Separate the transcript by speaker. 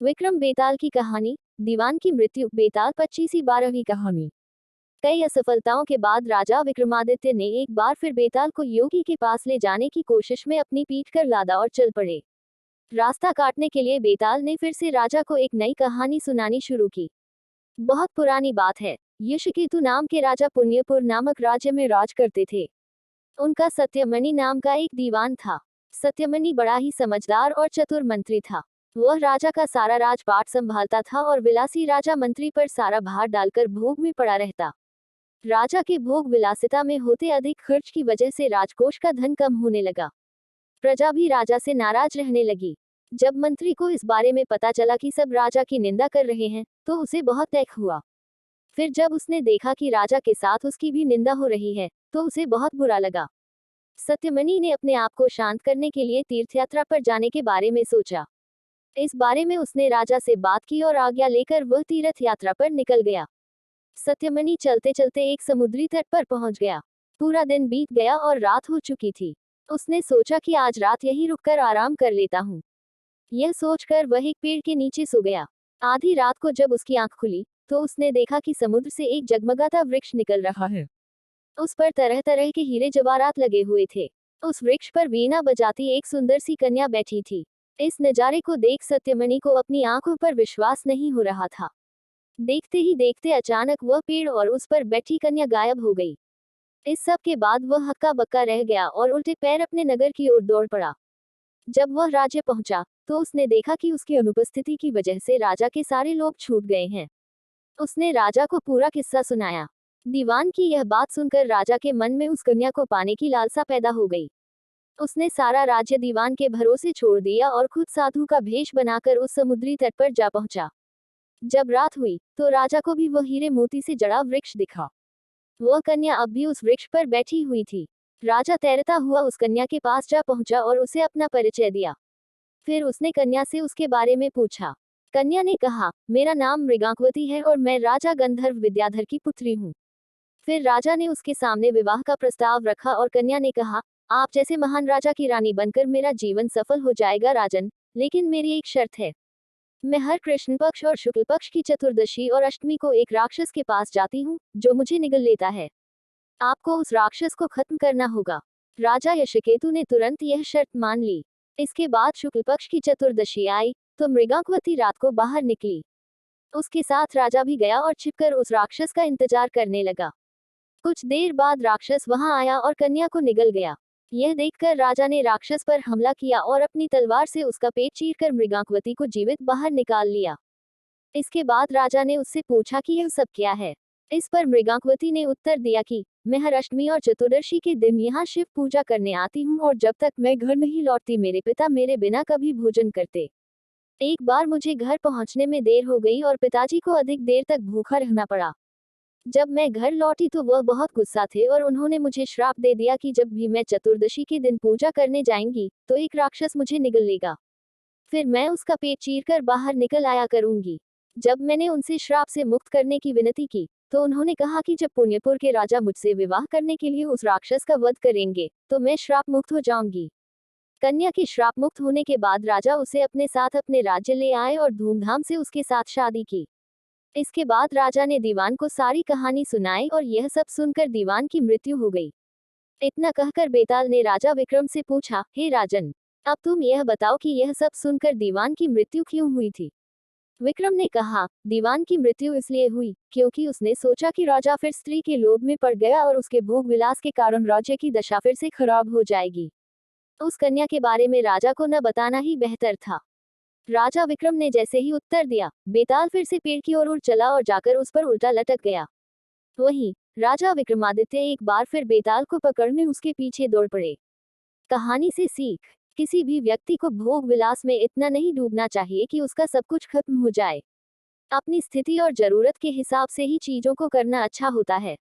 Speaker 1: विक्रम बेताल की कहानी। दीवान की मृत्यु। बेताल 25वीं 12वीं कहानी। कई असफलताओं के बाद राजा विक्रमादित्य ने एक बार फिर बेताल को योगी के पास ले जाने की कोशिश में अपनी पीठ कर लादा और चल पड़े। रास्ता काटने के लिए बेताल ने फिर से राजा को एक नई कहानी सुनानी शुरू की। बहुत पुरानी बात है। यशकेतु नाम के राजा पुण्यपुर नामक राज्य में राज करते थे। उनका सत्यमणि नाम का एक दीवान था। सत्यमणि बड़ा ही समझदार और चतुर मंत्री था। वह राजा का सारा राजपाट संभालता था और विलासी राजा मंत्री पर सारा भार डालकर भोग में पड़ा रहता। राजा के भोग विलासिता में होते अधिक खर्च की वजह से राजकोष का धन कम होने लगा। प्रजा भी राजा से नाराज रहने लगी। जब मंत्री को इस बारे में पता चला कि सब राजा की निंदा कर रहे हैं, तो उसे बहुत दुख हुआ। फिर जब उसने देखा कि राजा के साथ उसकी भी निंदा हो रही है, तो उसे बहुत बुरा लगा। सत्यमणि ने अपने आप को शांत करने के लिए तीर्थयात्रा पर जाने के बारे में सोचा। इस बारे में उसने राजा से बात की और आज्ञा लेकर वह तीर्थ यात्रा पर निकल गया। सत्यमणि चलते चलते एक समुद्री तट पर पहुंच गया। पूरा दिन बीत गया और रात हो चुकी थी। उसने सोचा कि आज रात यहीं रुककर आराम कर लेता हूँ। यह सोचकर वह एक पेड़ के नीचे सो गया। आधी रात को जब उसकी आंख खुली, तो उसने देखा कि समुद्र से एक जगमगाता वृक्ष निकल रहा है। उस पर तरह तरह के हीरे जवाहरात लगे हुए थे। उस वृक्ष पर वीणा बजाती एक सुंदर सी कन्या बैठी थी। इस नजारे को देख सत्यमणि को अपनी आंखों पर विश्वास नहीं हो रहा था। देखते ही देखते अचानक वह पेड़ और उस पर बैठी कन्या गायब हो गई। इस सब के बाद वह हक्का बक्का रह गया और उल्टे पैर अपने नगर की ओर दौड़ पड़ा। जब वह राज्य पहुंचा, तो उसने देखा कि उसकी अनुपस्थिति की वजह से राजा के सारे लोग छूट गए हैं। उसने राजा को पूरा किस्सा सुनाया। दीवान की यह बात सुनकर राजा के मन में उस कन्या को पाने की लालसा पैदा हो गई। उसने सारा राज्य दीवान के भरोसे छोड़ दिया और खुद साधु का भेष बनाकर उस समुद्री तट पर जा पहुंचा। जब रात हुई, तो राजा को भी वह हीरे मोती से जड़ा वृक्ष दिखा। वह कन्या अब भी उस वृक्ष पर बैठी हुई थी। राजा तैरता हुआ उस कन्या के पास जा पहुंचा और उसे अपना परिचय दिया। फिर उसने कन्या से उसके बारे में पूछा। कन्या ने कहा, मेरा नाम मृगांकवती है और मैं राजा गंधर्व विद्याधर की पुत्री हूँ। फिर राजा ने उसके सामने विवाह का प्रस्ताव रखा और कन्या ने कहा, आप जैसे महान राजा की रानी बनकर मेरा जीवन सफल हो जाएगा राजन, लेकिन मेरी एक शर्त है। मैं हर कृष्ण पक्ष और शुक्ल पक्ष की चतुर्दशी और अष्टमी को एक राक्षस के पास जाती हूँ, जो मुझे निगल लेता है। आपको उस राक्षस को खत्म करना होगा। राजा यशकेतु ने तुरंत यह शर्त मान ली। इसके बाद शुक्ल पक्ष की चतुर्दशी आई, तो मृगांकवती रात को बाहर निकली। उसके साथ राजा भी गया और छिपकर उस राक्षस का इंतजार करने लगा। कुछ देर बाद राक्षस वहां आया और कन्या को निगल गया। यह देखकर राजा ने राक्षस पर हमला किया और अपनी तलवार से उसका पेट चीरकर मृगांकवती को जीवित बाहर निकाल लिया। इसके बाद राजा ने उससे पूछा कि यह सब क्या है। इस पर मृगांकवती ने उत्तर दिया कि मैं हर अष्टमी और चतुर्दशी के दिन यहाँ शिव पूजा करने आती हूँ और जब तक मैं घर नहीं लौटती मेरे पिता मेरे बिना कभी भोजन करते। एक बार मुझे घर पहुँचने में देर हो गई और पिताजी को अधिक देर तक भूखा रहना पड़ा। जब मैं घर लौटी तो वह बहुत गुस्सा थे और उन्होंने मुझे श्राप दे दिया कि जब भी मैं चतुर्दशी के दिन पूजा करने जाएंगी, तो एक राक्षस मुझे निगल लेगा। फिर मैं उसका पेट चीरकर बाहर निकल आया करूंगी। जब मैंने उनसे श्राप से मुक्त करने की विनती की, तो उन्होंने कहा कि जब पुण्यपुर के राजा मुझसे विवाह करने के लिए उस राक्षस का वध करेंगे, तो मैं श्राप मुक्त हो जाऊंगी। कन्या के श्राप मुक्त होने के बाद राजा उसे अपने साथ अपने राज्य ले आए और धूमधाम से उसके साथ शादी की। इसके बाद राजा ने दीवान को सारी कहानी सुनाई और यह सब सुनकर दीवान की मृत्यु हो गई। इतना कहकर बेताल ने राजा विक्रम से पूछा, हे राजन, अब तुम यह बताओ कि यह सब सुनकर दीवान की मृत्यु क्यों हुई थी। विक्रम ने कहा, दीवान की मृत्यु इसलिए हुई क्योंकि उसने सोचा कि राजा फिर स्त्री के लोभ में पड़ गया और उसके भोग विलास के कारण राज्य की दशा फिर से खराब हो जाएगी। उस कन्या के बारे में राजा को न बताना ही बेहतर था। राजा विक्रम ने जैसे ही उत्तर दिया, बेताल फिर से पेड़ की ओर उड़ चला और जाकर उस पर उल्टा लटक गया। वहीं राजा विक्रमादित्य एक बार फिर बेताल को पकड़ने उसके पीछे दौड़ पड़े। कहानी से सीख, किसी भी व्यक्ति को भोग विलास में इतना नहीं डूबना चाहिए कि उसका सब कुछ खत्म हो जाए। अपनी स्थिति और जरूरत के हिसाब से ही चीजों को करना अच्छा होता है।